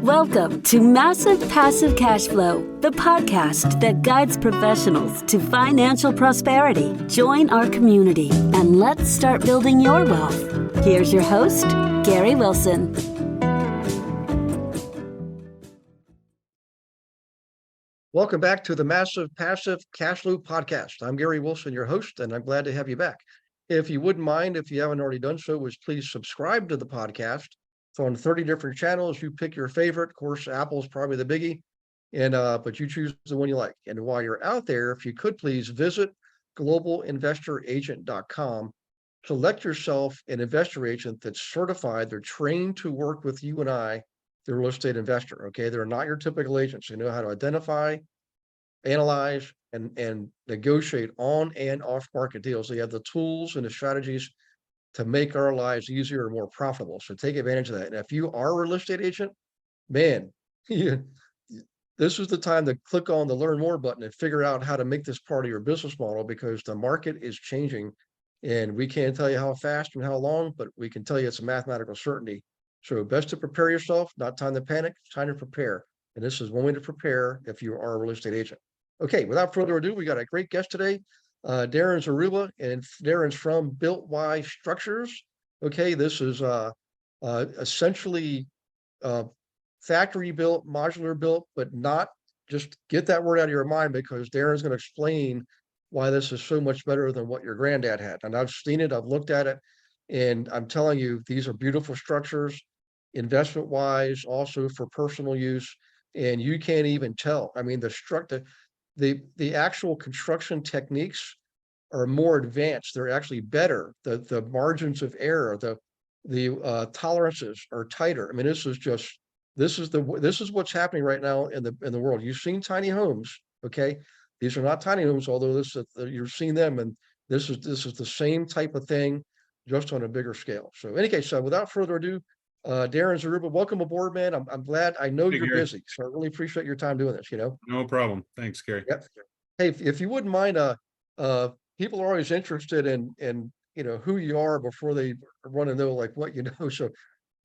Welcome to Massive Passive Cash Flow, the podcast that guides professionals to financial prosperity. Join our community and let's start building your wealth. Here's your host, Gary Wilson. Welcome back to the Massive Passive Cash Flow podcast. I'm Gary Wilson, your host, and I'm glad to have you back. If you wouldn't mind, if you haven't already done so, please subscribe to the podcast. It's on 30 different channels. You pick your favorite. Of course, Apple's probably the biggie, but you choose the one you like. And while you're out there, if you could please visit globalinvestoragent.com. Select yourself an investor agent that's certified. They're trained to work with you and I, the real estate investor. Okay, they're not your typical agents. They know how to identify, analyze, and negotiate on and off market deals. They have the tools and the strategies to make our lives easier and more profitable. So take advantage of that. And if you are a real estate agent, man, this is the time to click on the learn more button and figure out how to make this part of your business model, because the market is changing and we can't tell you how fast and how long, but we can tell you it's a mathematical certainty. So best to prepare yourself, not time to panic, time to prepare. And this is one way to prepare if you are a real estate agent. Okay, without further ado, we got a great guest today. Darin Zaruba, and Darin's from BiltWise Structures. Okay, this is essentially factory built, modular built, but not, just get that word out of your mind, because Darin's going to explain why this is so much better than what your granddad had. And I've seen it, I've looked at it, and I'm telling you, these are beautiful structures, investment wise, also for personal use. And you can't even tell. I mean, the actual construction techniques are more advanced. They're actually better. The margins of error, the tolerances are tighter. I mean, this is what's happening right now in the world. You've seen tiny homes, okay? These are not tiny homes, although you've seen them, and this is the same type of thing, just on a bigger scale. So, in any case, without further ado, Darin Zaruba, welcome aboard, man. I'm glad. I know you're busy, so I really appreciate your time doing this. No problem. Thanks, Gary. Yep. Hey, if you wouldn't mind, people are always interested in who you are before they want to know like what you know. So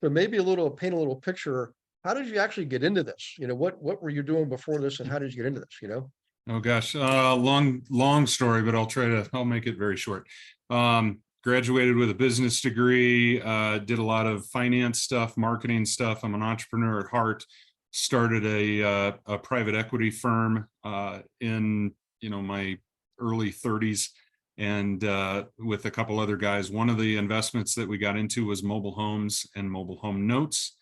maybe paint a little picture. How did you actually get into this? What were you doing before this, and how did you get into this? Oh gosh, long story, but I'll make it very short. Graduated with a business degree, did a lot of finance stuff, marketing stuff. I'm an entrepreneur at heart. Started a private equity firm in my early 30s, and with a couple other guys. One of the investments that we got into was mobile homes and mobile home notes,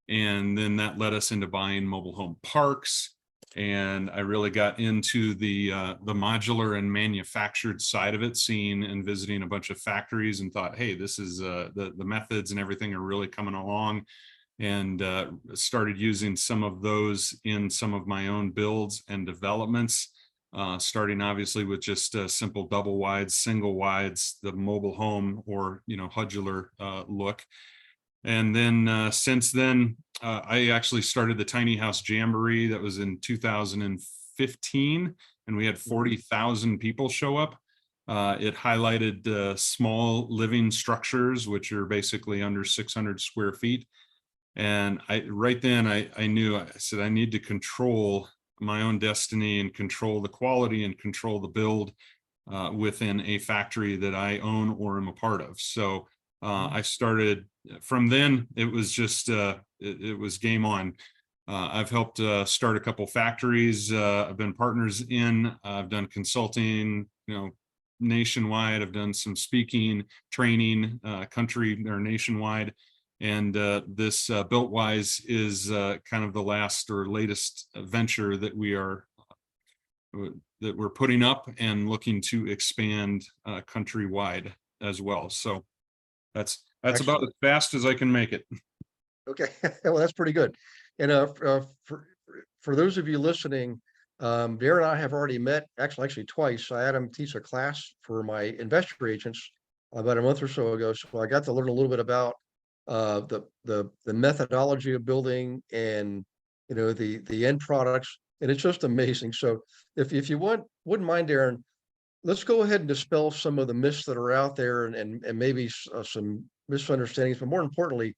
and then that led us into buying mobile home parks. And I really got into the modular and manufactured side of it, seeing and visiting a bunch of factories, and thought, hey, this is the methods and everything are really coming along, and started using some of those in some of my own builds and developments, starting obviously with just simple double wides, single wides, the mobile home or modular look. And then since then, I actually started the Tiny House Jamboree. That was in 2015, and we had 40,000 people show up. It highlighted small living structures, which are basically under 600 square feet. And right then I knew, I said, I need to control my own destiny and control the quality and control the build within a factory that I own or am a part of. So I started. From then, it was just it was game on. I've helped start a couple factories. I've been partners in. I've done consulting, nationwide. I've done some speaking, training, country or nationwide. And this BiltWise is kind of the last or latest venture that we're putting up and looking to expand countrywide as well. So that's about as fast as I can make it. Okay, well, that's pretty good. And for those of you listening, Darin and I have already met, actually twice. I had him teach a class for my investor agents about a month or so ago. So I got to learn a little bit about the methodology of building and the end products, and it's just amazing. So if you wouldn't mind, Darin, let's go ahead and dispel some of the myths that are out there, and maybe some misunderstandings, but more importantly,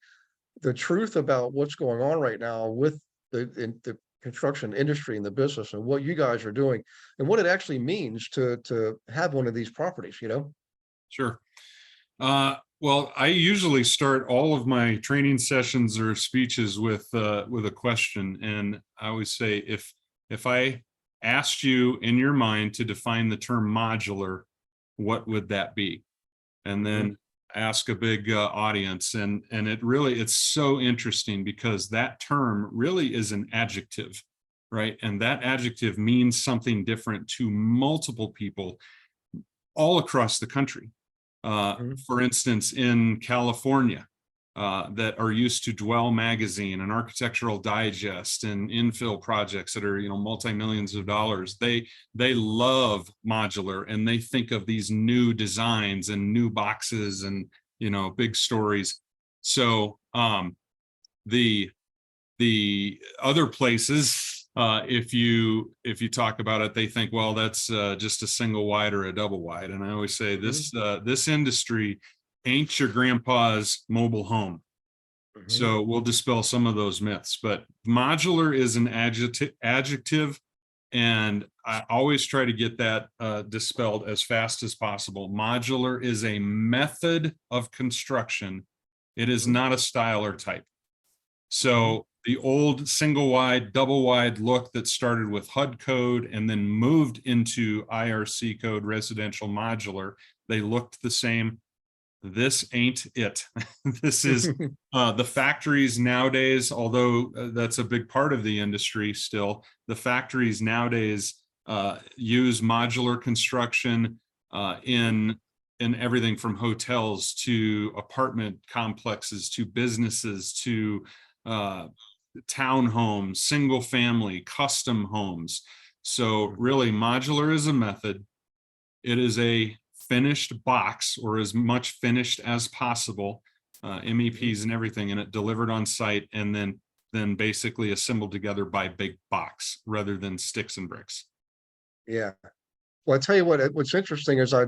the truth about what's going on right now with the construction industry and the business and what you guys are doing and what it actually means to have one of these properties, you know? Sure. Well, I usually start all of my training sessions or speeches with a question, and I always say, if I asked you in your mind to define the term modular, what would that be? And then ask a big audience, and it's so interesting because that term really is an adjective, right? And that adjective means something different to multiple people all across the country. For instance, in California, that are used to Dwell magazine and Architectural Digest and infill projects that are, multi-millions of dollars, they love modular, and they think of these new designs and new boxes and, big stories. So the other places, if you talk about it, they think, well, that's just a single wide or a double wide. And I always say this industry ain't your grandpa's mobile home. So we'll dispel some of those myths, but modular is an adjective, and I always try to get that dispelled as fast as possible. Modular is a method of construction. It is not a style or type. So the old single wide, double wide look that started with HUD code and then moved into IRC code residential modular, they looked the same. This ain't it. This is the factories nowadays, although that's a big part of the industry still, the factories nowadays use modular construction in everything from hotels to apartment complexes to businesses to townhomes, single family, custom homes. So really, modular is a method. It is a finished box, or as much finished as possible, MEPs and everything in it, delivered on site, and then basically assembled together by big box rather than sticks and bricks. Yeah. Well, I tell you what's interesting is I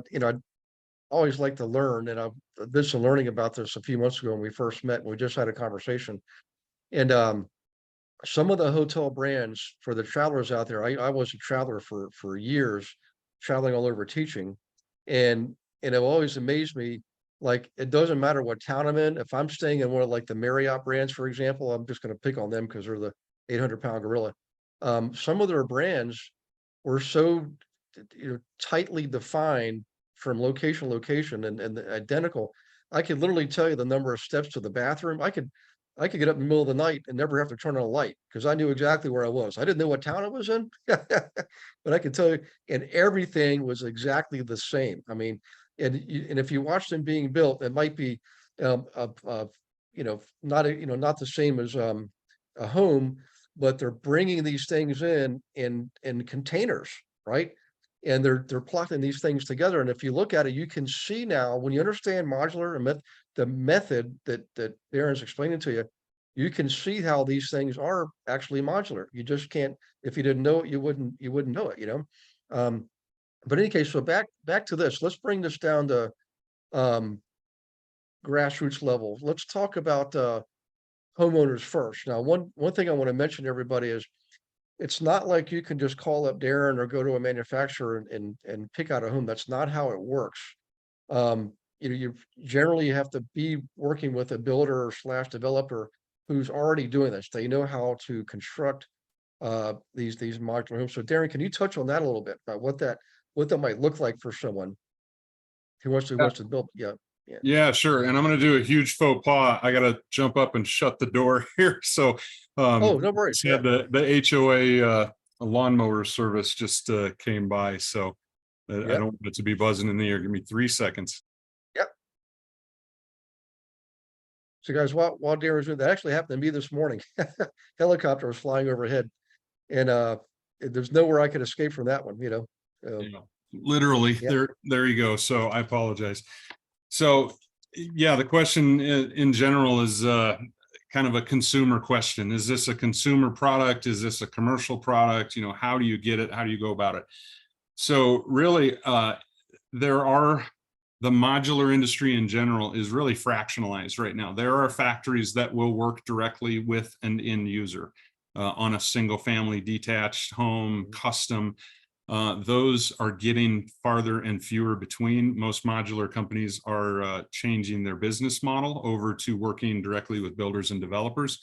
always like to learn, and I did some learning about this a few months ago when we first met, and we just had a conversation. And some of the hotel brands for the travelers out there, I was a traveler for years, traveling all over teaching. And it always amazed me, like, it doesn't matter what town I'm in. If I'm staying in one of like the Marriott brands, for example, I'm just going to pick on them because they're the 800-pound gorilla. Some of their brands were so tightly defined from location to location and identical. I could literally tell you the number of steps to the bathroom. I could get up in the middle of the night and never have to turn on a light because I knew exactly where I was. I didn't know what town I was in, but I could tell you, and everything was exactly the same. I mean, and if you watch them being built, it might be, not the same as a home, but they're bringing these things in containers, right? And they're plotting these things together. And if you look at it, you can see now when you understand modular and the method that Darin's explaining to you, you can see how these things are actually modular. You just can't, if you didn't know it, you wouldn't know it, But in any case, so back to this, let's bring this down to grassroots level. Let's talk about homeowners first. Now, one thing I want to mention to everybody is it's not like you can just call up Darin or go to a manufacturer and pick out a home. That's not how it works. You generally have to be working with a builder / developer who's already doing this. They know how to construct these modular homes. So Darin, can you touch on that a little bit about what that might look like for someone who wants to build? Yeah, sure. And I'm going to do a huge faux pas. I got to jump up and shut the door here. So, oh, no worries. Yeah, the HOA lawnmower service just came by. So I don't want it to be buzzing in the ear. Give me 3 seconds. Yep. So guys, while Darin was doing that, actually happened to me this morning. Helicopter was flying overhead, and there's nowhere I could escape from that one, Literally, there you go. So I apologize. So yeah, the question in general is kind of a consumer question. Is this a consumer product? Is this a commercial product? How do you get it? How do you go about it? So really, the modular industry in general is really fractionalized right now. There are factories that will work directly with an end user. on a single family detached home, custom. Those are getting farther and fewer between. Most modular companies are changing their business model over to working directly with builders and developers.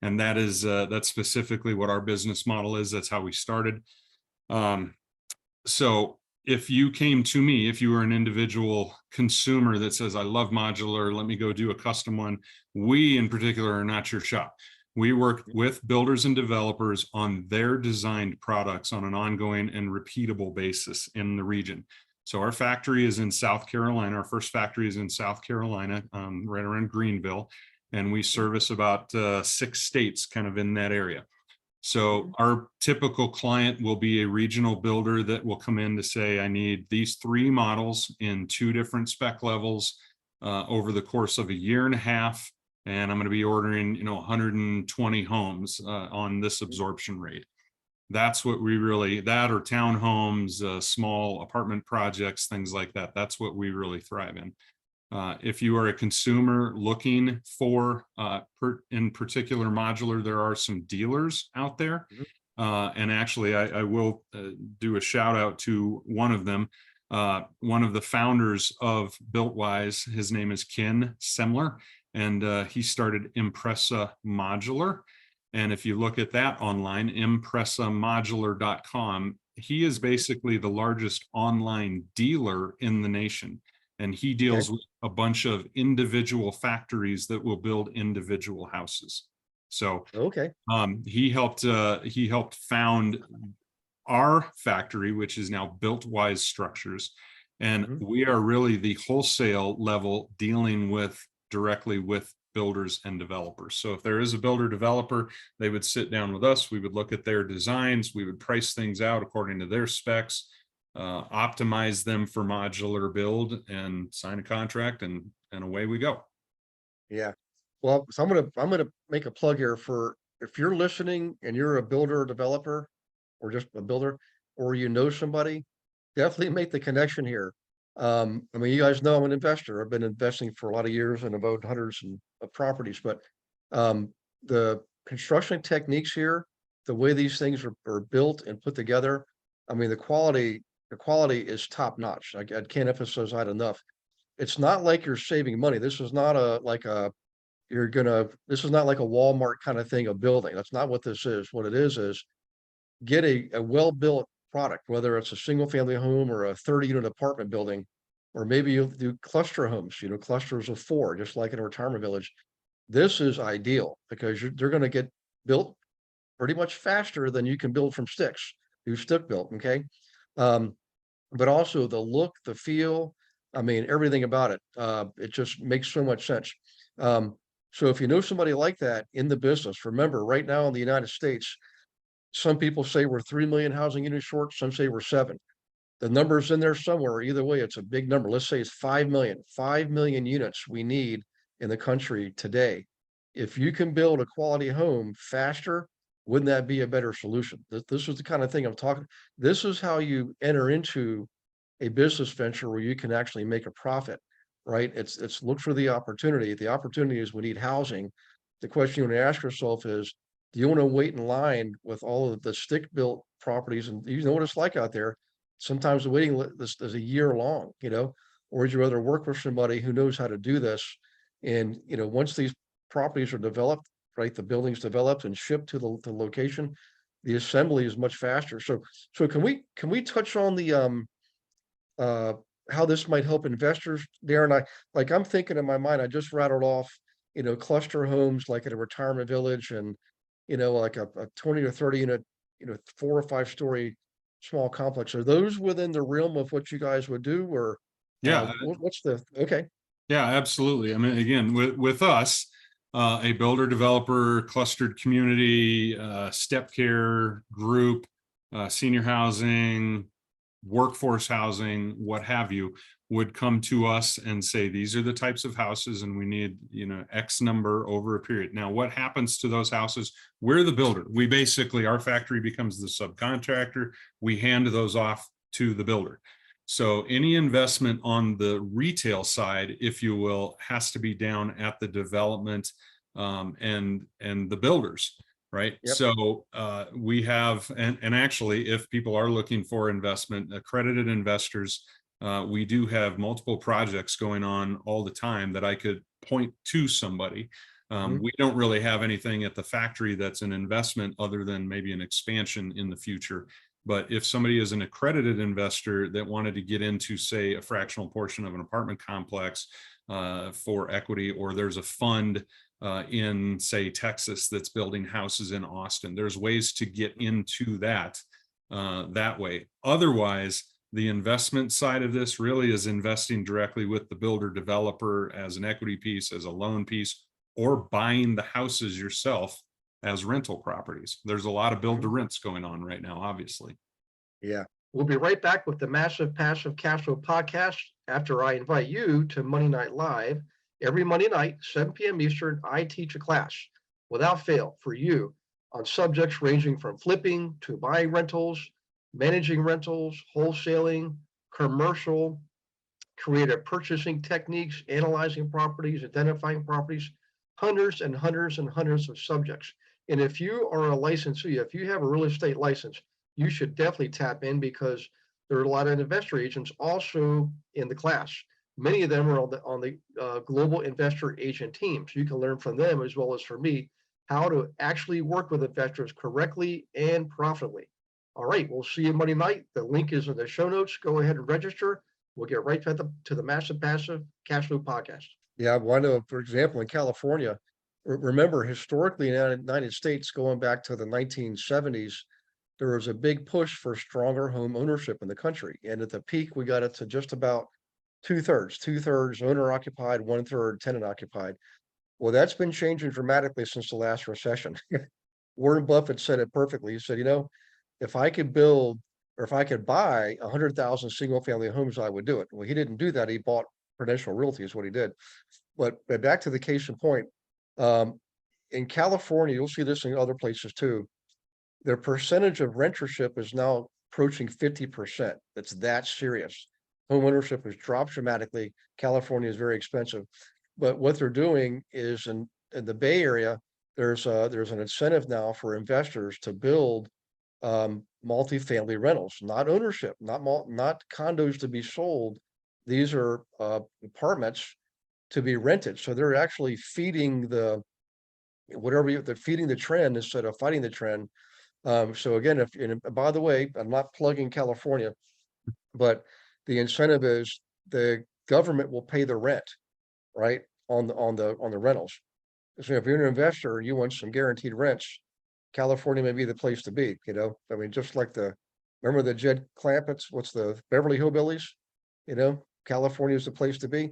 And that's specifically what our business model is. That's how we started. So if you came to me, if you were an individual consumer that says, I love modular, let me go do a custom one, we in particular are not your shop. We work with builders and developers on their designed products on an ongoing and repeatable basis in the region. So our factory is in South Carolina. Our first factory is in South Carolina, right around Greenville, and we service about 6 states kind of in that area. So our typical client will be a regional builder that will come in to say, I need these 3 models in 2 different spec levels over the course of a year and a half. And I'm going to be ordering, 120 homes on this absorption rate. That's what we really, that or townhomes, small apartment projects, things like that. That's what we really thrive in. If you are a consumer looking for, in particular modular, there are some dealers out there. And actually, I will do a shout out to one of them. One of the founders of BiltWise, his name is Ken Semler, and he started Impressa Modular. And if you look at that online, impressamodular.com, he is basically the largest online dealer in the nation. And he deals with a bunch of individual factories that will build individual houses. So he helped found our factory, which is now BiltWise Structures. And we are really the wholesale level dealing directly with builders and developers. So if there is a builder developer, they would sit down with us. We would look at their designs. We would price things out according to their specs, optimize them for modular build, and sign a contract, and away we go. Yeah. Well, so I'm gonna make a plug here for, if you're listening and you're a builder or developer, or just a builder, or somebody, definitely make the connection here. I mean, you guys know I'm an investor. I've been investing for a lot of years and about hundreds of properties, but the construction techniques here, the way these things are built and put together, I mean, the quality is top notch. I can't emphasize that enough. It's not like you're saving money. This is not this is not like a Walmart kind of thing of building. That's not what this is. What it is get a well-built product, whether it's a single family home or a 30-unit apartment building, or maybe you'll do cluster homes, clusters of 4, just like in a retirement village. This is ideal because they're going to get built pretty much faster than you can build from sticks, do stick built. Okay. But also the look, the feel, I mean, everything about it, it just makes so much sense. So if you know somebody like that in the business, remember right now in the United States, some people say we're 3 million housing units short. Some say we're 7. The number's in there somewhere. Either way, it's a big number. Let's say it's 5 million. 5 million units we need in the country today. If you can build a quality home faster, wouldn't that be a better solution? This is the kind of thing I'm talking. This is how you enter into a business venture where you can actually make a profit, right? It's look for the opportunity. The opportunity is we need housing. The question you want to ask yourself is, do you want to wait in line with all of the stick-built properties? And you know what it's like out there. Sometimes the waiting list is a year long, or would you rather work with somebody who knows how to do this? And, once these properties are developed, right, the buildings developed and shipped to the location, the assembly is much faster. So can we touch on the how this might help investors, Darin? I'm thinking in my mind, I just rattled off, cluster homes like at a retirement village, and like a 20 or 30 unit, 4 or 5 story small complex. Are those within the realm of what you guys would do, or what's the Yeah, absolutely. I mean, again, with us, a builder developer clustered community, step care group, senior housing, workforce housing, what have you, would come to us and say, these are the types of houses and we need, X number over a period. Now, what happens to those houses? We're the builder. We basically, our factory becomes the subcontractor. We hand those off to the builder. So any investment on the retail side, if you will, has to be down at the development and the builders. right? Yep. So we have, and actually, if people are looking for investment, accredited investors, we do have multiple projects going on all the time that I could point to somebody. We don't really have anything at the factory that's an investment other than maybe an expansion in the future. But if somebody is an accredited investor that wanted to get into, say, a fractional portion of an apartment complex for equity, or there's a fund in, say, Texas that's building houses in Austin, there's ways to get into that that way. Otherwise, the investment side of this really is investing directly with the builder developer as an equity piece, as a loan piece, or buying the houses yourself as rental properties. There's a lot of build to rents going on right now, obviously. Yeah. We'll be right back with the Massive Passive Cash Flow podcast after I invite you to Monday Night Live. Every Monday night, 7 p.m. Eastern, I teach a class without fail for you on subjects ranging from flipping to buying rentals, managing rentals, wholesaling, commercial, creative purchasing techniques, analyzing properties, identifying properties, hundreds and hundreds and hundreds of subjects. And if you are a licensee, if you have a real estate license, you should definitely tap in, because there are a lot of investor agents also in the class. Many of them are on the global investor agent team. So you can learn from them as well as from me how to actually work with investors correctly and profitably. All right, we'll see you Monday night. The link is in the show notes. Go ahead and register. We'll get right to the Massive Passive Cash Flow podcast. Yeah, well, I know, for example, in California, remember historically in the United States, going back to the 1970s, there was a big push for stronger home ownership in the country. And at the peak, we got it to just about two-thirds owner occupied, one-third tenant occupied. Well, that's been changing dramatically since the last recession. Warren Buffett said it perfectly. He said, if I could build, or if I could buy 100,000 single family homes, I would do it. Well, he didn't do that. He bought Prudential Realty is what he did. But back to the case in point, in California, you'll see this in other places too. Their percentage of rentership is now approaching 50%. It's that serious. Home ownership has dropped dramatically. California is very expensive. But what they're doing is in the Bay Area, there's an incentive now for investors to build multifamily rentals, not ownership, not condos to be sold. These are apartments to be rented. So they're actually feeding they're feeding the trend instead of fighting the trend. So again, and by the way, I'm not plugging California, but the incentive is the government will pay the rent, right, on the rentals. So if you're an investor and you want some guaranteed rents, California may be the place to be. I mean, just like remember the Jed Clampetts, what's the Beverly Hillbillies? California is the place to be.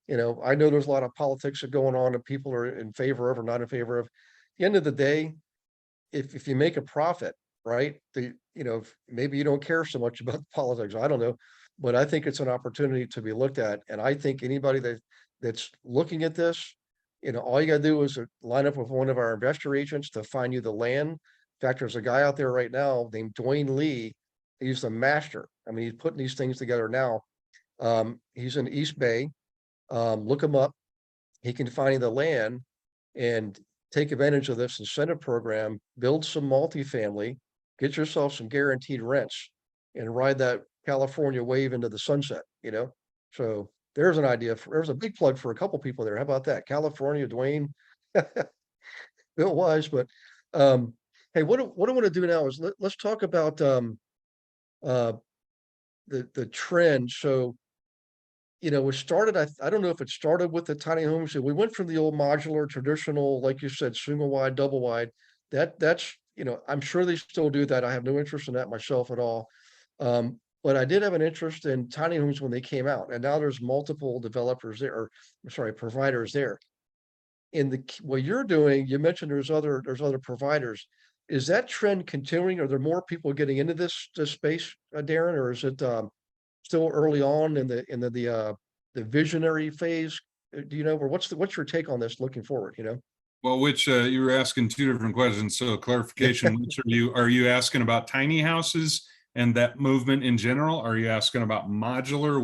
I know there's a lot of politics that going on and people are in favor of or not in favor of. At the end of the day, if you make a profit, right, maybe you don't care so much about the politics. I don't know, but I think it's an opportunity to be looked at. And I think anybody that's looking at this, all you got to do is line up with one of our investor agents to find you the land. In fact, there's a guy out there right now named Dwayne Lee. He's the master. I mean, he's putting these things together now. He's in East Bay. Look him up. He can find you the land and take advantage of this incentive program, build some multifamily, get yourself some guaranteed rents, and ride that California wave into the sunset, So there's an idea. There's a big plug for a couple people there. How about that? California, Dwayne, BiltWise. But hey, what I want to do now is let's talk about the trend. So it started, I don't know if it started with the tiny homes. So we went from the old modular, traditional, like you said, single wide, double wide. That's I'm sure they still do that. I have no interest in that myself at all. But I did have an interest in tiny homes when they came out, and now there's multiple developers there, or sorry, providers there. In what you're doing, you mentioned there's other providers. Is that trend continuing? Are there more people getting into this space, Darin, or is it still early on in the visionary phase? Do you know, or what's your take on this looking forward? Well, which you were asking two different questions. So clarification, which are you asking about tiny houses and that movement in general? Are you asking about modular?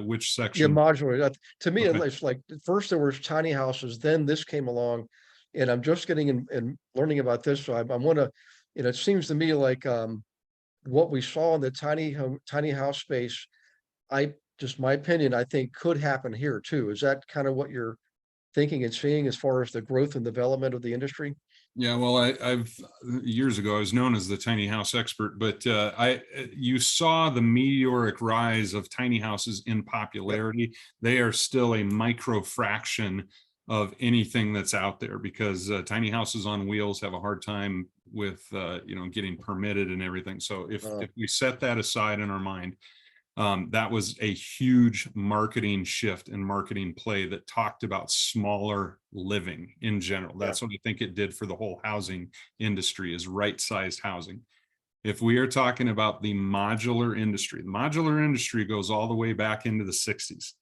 Which section? Yeah, modular. To me, Okay. it's like first there was tiny houses, then this came along. and I'm just getting in and learning about this. So I want to, it seems to me like what we saw in the tiny house space, just my opinion, I think could happen here too. Is that kind of what you're thinking and seeing as far as the growth and development of the industry? Yeah, well, I've years ago I was known as the tiny house expert, but you saw the meteoric rise of tiny houses in popularity. They are still a micro fraction of anything that's out there, because tiny houses on wheels have a hard time with getting permitted and everything. So if we set that aside in our mind, that was a huge marketing shift and marketing play that talked about smaller living in general. That's what I think it did for the whole housing industry, is right-sized housing. If we are talking about the modular industry goes all the way back into the 60s.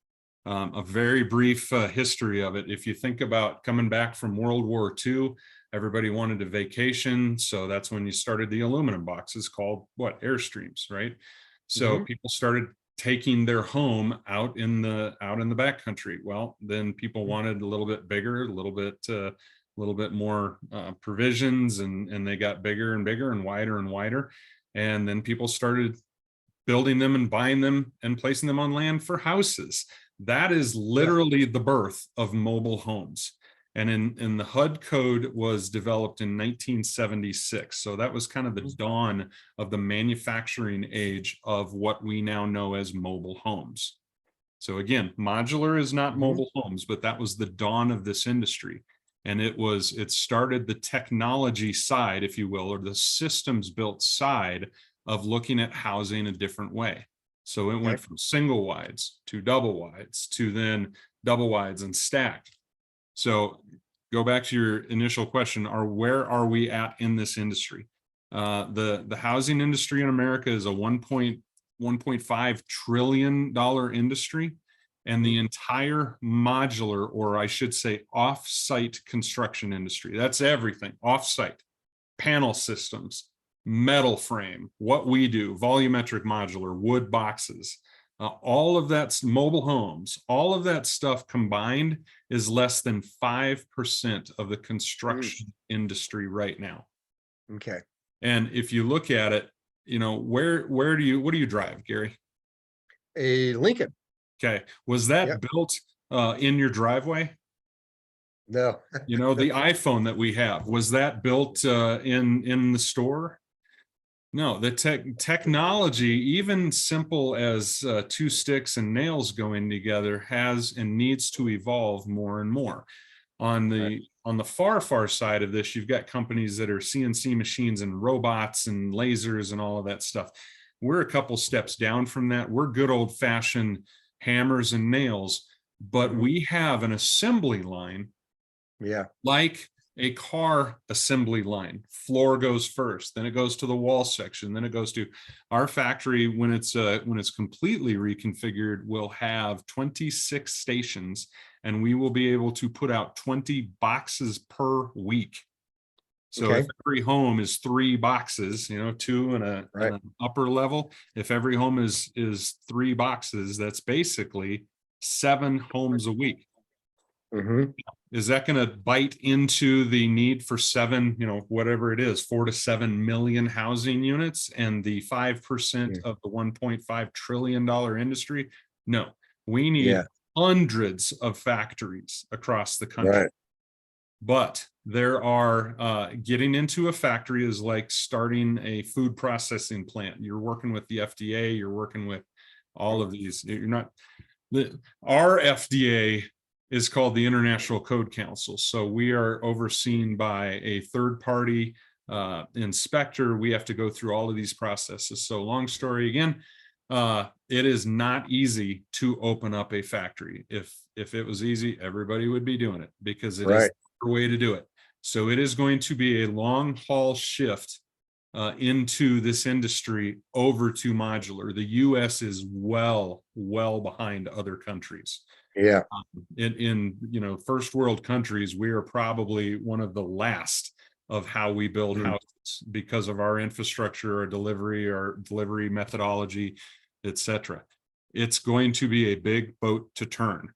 A very brief history of it. If you think about coming back from World War II, everybody wanted a vacation. So that's when you started the aluminum boxes called what? Airstreams, right? So people started taking their home out in the backcountry. Well, then people wanted a little bit bigger, a little bit more provisions, and they got bigger and bigger and wider. And then people started building them and buying them and placing them on land for houses. That is literally the birth of mobile homes. And in the HUD code was developed in 1976. So that was kind of the dawn of the manufacturing age of what we now know as mobile homes. So again, modular is not mobile homes, but that was the dawn of this industry. And it started the technology side, if you will, or the systems built side of looking at housing a different way. So it went from single wides to double wides to then double wides and stacked. So go back to your initial question, where are we at in this industry? The housing industry in America is a $1.5 trillion industry, and the entire modular, or I should say off-site construction industry, that's everything, off-site, panel systems, metal frame, what we do, volumetric modular, wood boxes, all of that's mobile homes, all of that stuff combined is less than 5% of the construction industry right now. Okay. And if you look at it, what do you drive, Gary? A Lincoln. Okay. Was that built in your driveway? No. The iPhone that we have, was that built in the store? No, the technology, even simple as two sticks and nails going together, has and needs to evolve more and more. On the far side of this, you've got companies that are CNC machines and robots and lasers and all of that stuff. We're a couple steps down from that. We're good old fashioned hammers and nails, but we have an assembly line, like a car assembly line. Floor goes first, then it goes to the wall section, then it goes to our factory. When it's completely reconfigured, we'll have 26 stations, and we will be able to put out 20 boxes per week. So if every home is 3 boxes, 2 and an upper level, if every home is 3 boxes, that's basically 7 homes a week. Is that going to bite into the need for 7, whatever it is, 4 to 7 million housing units and the 5% of the $1.5 trillion industry? No, we need hundreds of factories across the country. But there are getting into a factory is like starting a food processing plant. You're working with the FDA, you're working with all of these. Our FDA is called the International Code Council. So we are overseen by a third-party inspector. We have to go through all of these processes. So long story again, it is not easy to open up a factory. If it was easy, everybody would be doing it, because it is the way to do it. So it is going to be a long haul shift into this industry over to modular. The US is well behind other countries. In first world countries, we are probably one of the last of how we build houses because of our infrastructure, our delivery methodology, etc. It's going to be a big boat to turn.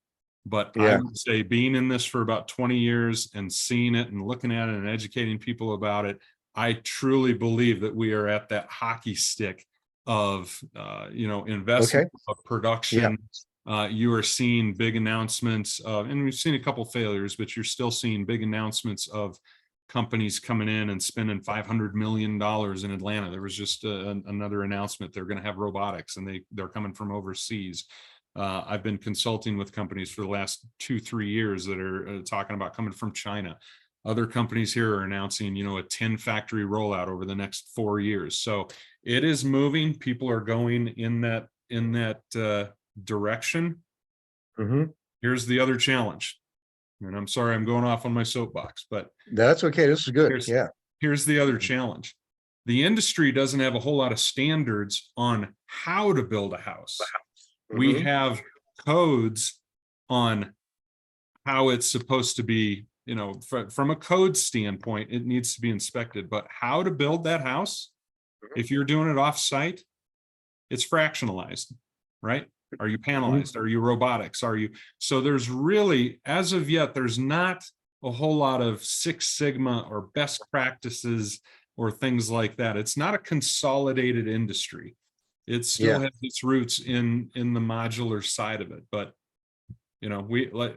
But I Yeah. would say being in this for about 20 years and seeing it and looking at it and educating people about it, I truly believe that we are at that hockey stick of, investment, of Yeah. production. You are seeing big announcements of, and we've seen a couple failures, but you're still seeing big announcements of companies coming in and spending $500 million in Atlanta. There was just another announcement. They're going to have robotics, and they're coming from overseas. I've been consulting with companies for the last 2-3 years that are talking about coming from China. Other companies here are announcing, a 10 factory rollout over the next 4 years. So it is moving. People are going in that direction. Mm-hmm. Here's the other challenge. And I'm sorry, I'm going off on my soapbox, but That's okay. This is good. Yeah. here's the other challenge. The industry doesn't have a whole lot of standards on how to build a house. We Mhm. have codes on how it's supposed to be, from a code standpoint, it needs to be inspected, but how to build that house, if you're doing it off site, it's fractionalized, right? Are you panelized? Are you robotics? So there's really, as of yet, there's not a whole lot of Six Sigma or best practices or things like that. It's not a consolidated industry. It still Yeah. has its roots in the modular side of it, but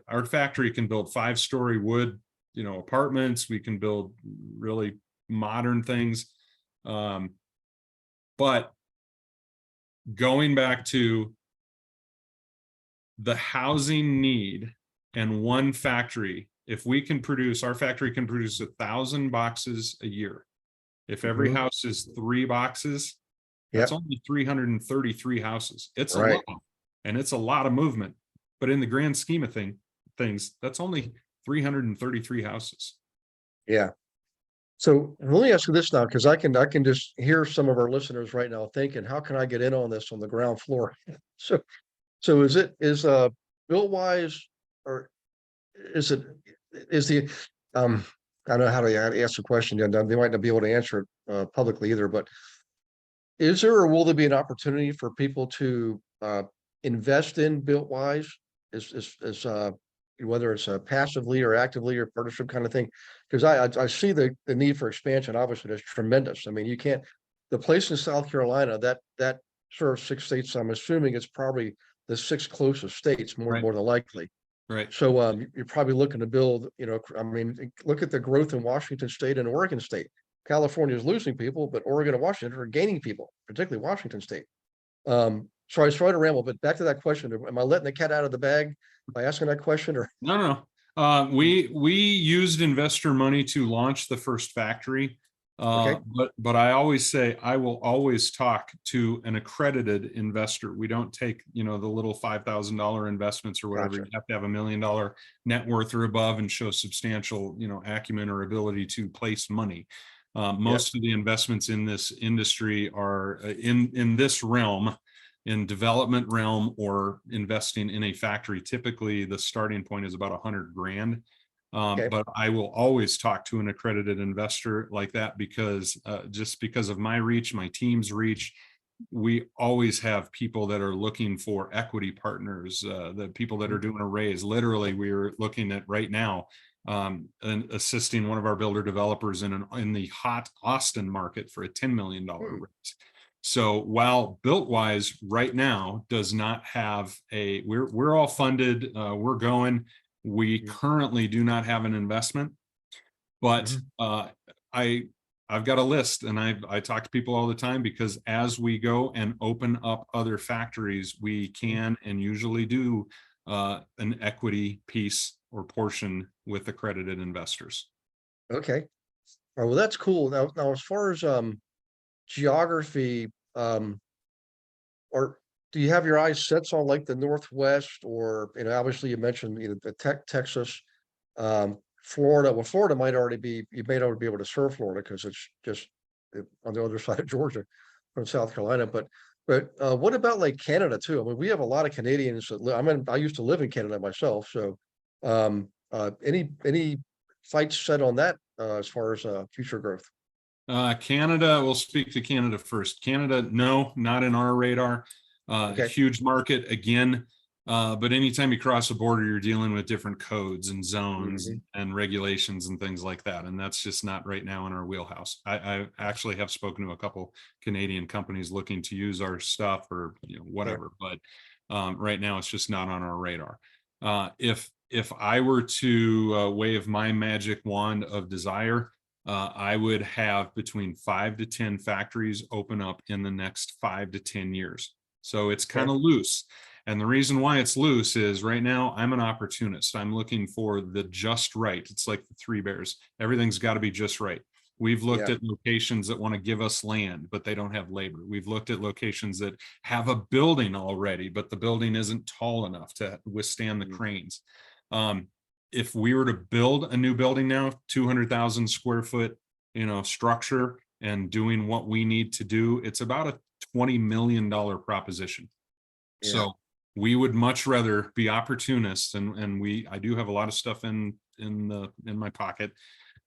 our factory can build 5-story wood, apartments. We can build really modern things. But going back to the housing need and one factory, if we can produce, our factory can produce 1,000 boxes a year. If every Mhm. house is 3 boxes, that's Yep. only 333 houses. It's a Right. lot, and it's a lot of movement. But in the grand scheme of things, that's only 333 houses. Yeah. So let me ask you this now, because I can just hear some of our listeners right now thinking, how can I get in on this on the ground floor? So is BiltWise, or is the I don't know how to ask the question, and they might not be able to answer it publicly either, but is there, or will there be an opportunity for people to invest in BiltWise, is whether it's passively or actively or partnership kind of thing? Because I see the need for expansion. Obviously, that's tremendous. I mean, you can't, the place in South Carolina that serves 6 states. I'm assuming it's probably the 6 closest states, more Right. more than likely. Right. So you're probably looking to build, I mean, look at the growth in Washington State and Oregon State. California is losing people, but Oregon and Washington are gaining people, particularly Washington State. Sorry to ramble, but back to that question. Am I letting the cat out of the bag by asking that question, or? No. We used investor money to launch the first factory. Okay. But I always say I will always talk to an accredited investor. We don't take, the little $5,000 investments or whatever. Gotcha. You have to have $1 million net worth or above and show substantial, acumen or ability to place money. Most of the investments in this industry are in this realm, in development realm, or investing in a factory. Typically, the starting point is about $100,000. Okay. But I will always talk to an accredited investor like that, because just because of my reach, my team's reach, we always have people that are looking for equity partners, the people that are doing a raise. Literally, we're looking at right now and assisting one of our builder developers in the hot Austin market for a $10 million raise. So while BiltWise right now does not have we're all funded, we're going. We currently do not have an investment, but I've got a list, and I talk to people all the time, because as we go and open up other factories, we can and usually do an equity piece or portion with accredited investors. Okay. All right, well, that's cool. Now as far as geography, or do you have your eyes set on like the Northwest, or obviously you mentioned the Texas, Florida. Well, Florida might already be, you may already be able to serve Florida because it's just on the other side of Georgia from South Carolina. But what about like Canada too? I mean, we have a lot of Canadians that live. I used to live in Canada myself. So any fights set on that as far as future growth? Canada, we'll speak to Canada first. Canada, no, not in our radar. Okay. Huge market. Again, But anytime you cross a border, you're dealing with different codes and zones Mhm. and regulations and things like that. And that's just not right now in our wheelhouse. I actually have spoken to a couple Canadian companies looking to use our stuff or whatever, but right now it's just not on our radar. If I were to wave my magic wand of desire, I would have between 5 to 10 factories open up in the next 5 to 10 years. So it's kind of loose. And the reason why it's loose is right now I'm an opportunist. I'm looking for the just right. It's like the Three Bears. Everything's got to be just right. We've looked Yeah. at locations that want to give us land, but they don't have labor. We've looked at locations that have a building already, but the building isn't tall enough to withstand the cranes. If we were to build a new building now, 200,000 square foot, structure and doing what we need to do, it's about a $20 million proposition. Yeah. So we would much rather be opportunists, and I do have a lot of stuff in my pocket.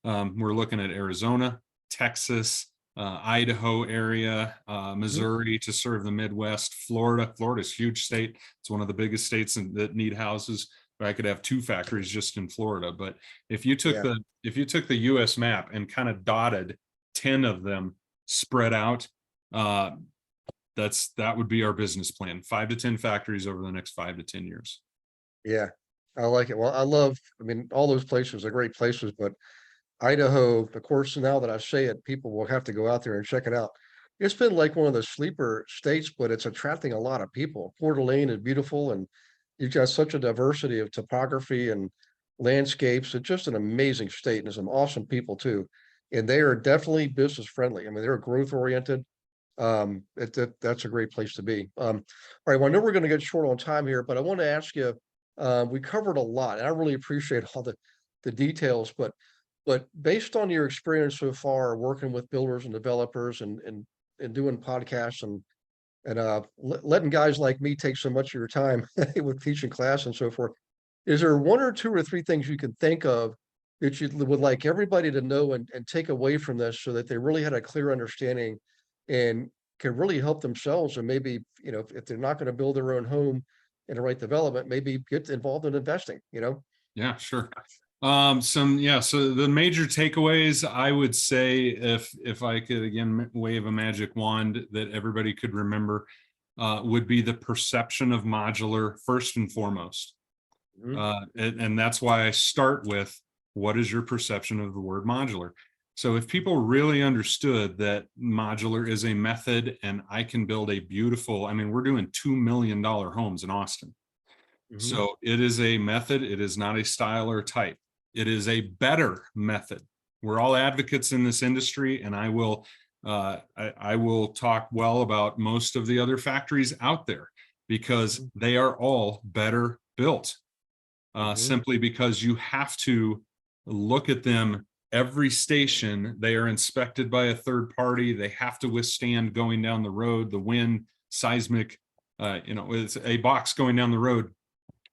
We're looking at Arizona, Texas, Idaho area, Missouri to serve the Midwest, Florida. Florida's a huge state. It's one of the biggest states that need houses. I could have 2 factories just in Florida. But if you took the US map and kind of dotted 10 of them spread out, that would be our business plan. 5 to 10 factories over the next 5 to 10 years. Yeah, I like it. Well, I mean, all those places are great places, but Idaho, of course, now that I say it, people will have to go out there and check it out. It's been like one of the sleeper states, but it's attracting a lot of people. Coeur d'Alene is beautiful, and you've got such a diversity of topography and landscapes. It's just an amazing state and some awesome people too. And they are definitely business friendly. I mean, they're growth oriented. That's a great place to be. All right, well, I know we're going to get short on time here, but I want to ask you, we covered a lot, and I really appreciate all the details, but based on your experience so far working with builders and developers and doing podcasts and letting guys like me take so much of your time with teaching class and so forth, is there 1 or 2 or 3 things you can think of that you would like everybody to know and take away from this so that they really had a clear understanding and can really help themselves, and maybe, if they're not going to build their own home in the right development, maybe get involved in investing, Yeah, sure. So the major takeaways, I would say, if I could again wave a magic wand that everybody could remember, would be the perception of modular first and foremost. And that's why I start with, what is your perception of the word modular? So if people really understood that modular is a method and I can build a beautiful, I mean, we're doing $2 million homes in Austin. So it is a method. It is not a style or type. It is a better method. We're all advocates in this industry, and I will talk well about most of the other factories out there because they are all better built. Simply because you have to look at them every station. They are inspected by a third party. They have to withstand going down the road, the wind, seismic. It's a box going down the road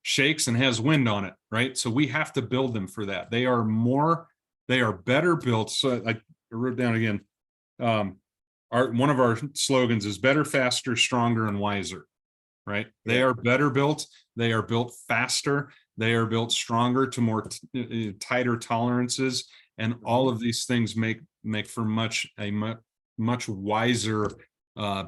shakes and has wind on it, right? So we have to build them for that. They are better built. So I wrote down again, one of our slogans is better, faster, stronger, and wiser, right? They are better built. They are built faster. They are built stronger to more tighter tolerances. And all of these things make for a much wiser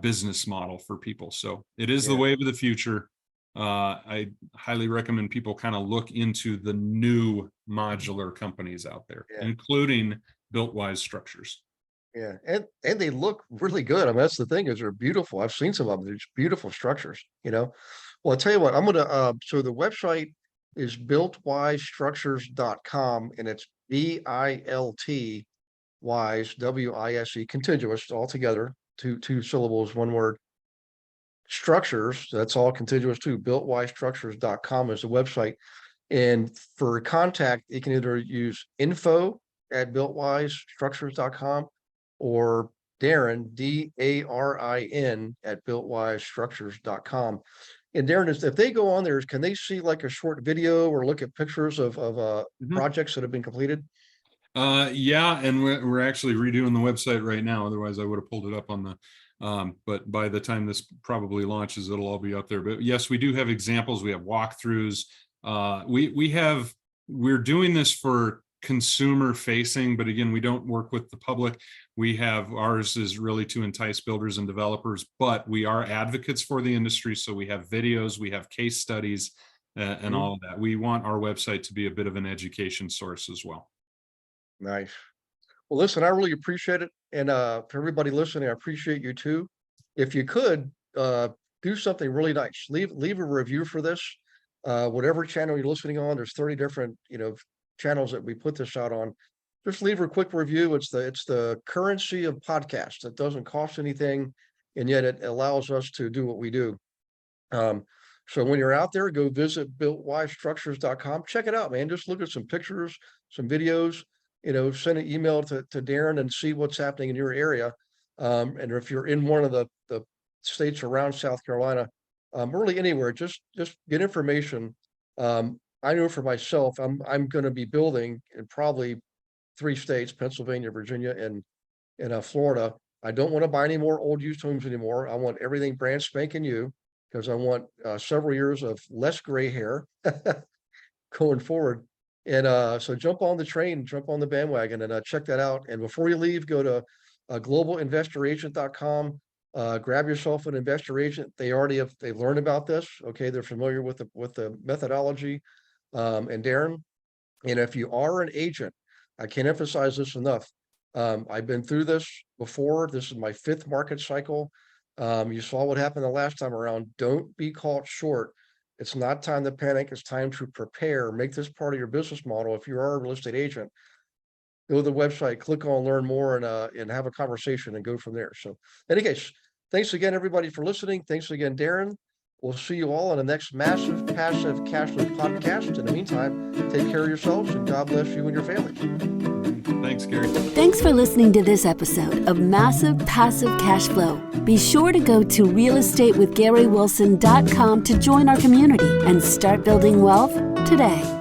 business model for people. So it is the wave of the future. I highly recommend people kind of look into the new modular companies out there, including BiltWise Structures. Yeah, and they look really good. I mean, that's the thing, is they're beautiful. I've seen some of them. They're just beautiful structures, Well, I'll tell you what, I'm gonna so the website is BiltWiseStructures.com, and it's BILT wise WISE contiguous all together, two syllables, one word. Structures, that's all contiguous too. BiltWiseStructures.com is the website. And for contact, you can either use info@BiltWiseStructures.com or Darin, DARIN @BiltWiseStructures.com. And Darin, if they go on there, can they see like a short video or look at pictures of projects that have been completed? Yeah, and we're actually redoing the website right now. Otherwise, I would have pulled it up on But by the time this probably launches, it'll all be up there. But yes, we do have examples. We have walkthroughs. We're doing this for consumer facing, but again, we don't work with the public. Ours is really to entice builders and developers, but we are advocates for the industry. So we have videos, we have case studies, and all of that. We want our website to be a bit of an education source as well. Nice. Well, listen, I really appreciate it. And for everybody listening, I appreciate you too. If you could do something really nice, leave a review for this. Whatever channel you're listening on, there's 30 different, channels that we put this out on. Just leave a quick review. It's the currency of podcasts. It doesn't cost anything, and yet it allows us to do what we do. So when you're out there, go visit BiltWiseStructures.com. Check it out, man. Just look at some pictures, some videos, send an email to Darin and see what's happening in your area. And if you're in one of the states around South Carolina, really anywhere, just get information. I know for myself, I'm going to be building in probably 3 states, Pennsylvania, Virginia, and Florida. I don't want to buy any more old used homes anymore. I want everything brand spanking new, because I want several years of less gray hair going forward. And so jump on the train, jump on the bandwagon, and check that out. And before you leave, go to globalinvestoragent.com. Grab yourself an investor agent. They've learned about this. Okay, they're familiar with the methodology. And Darin, and if you are an agent, I can't emphasize this enough. I've been through this before. This is my 5th market cycle. You saw what happened the last time around. Don't be caught short. It's not time to panic. It's time to prepare. Make this part of your business model. If you are a real estate agent, go to the website, click on learn more, and have a conversation and go from there. So in any case, thanks again, everybody, for listening. Thanks again, Darin. We'll see you all on the next Massive Passive Cash Flow podcast. In the meantime, take care of yourselves, and God bless you and your family. Thanks, Gary. Thanks for listening to this episode of Massive Passive Cash Flow. Be sure to go to realestatewithgarywilson.com to join our community and start building wealth today.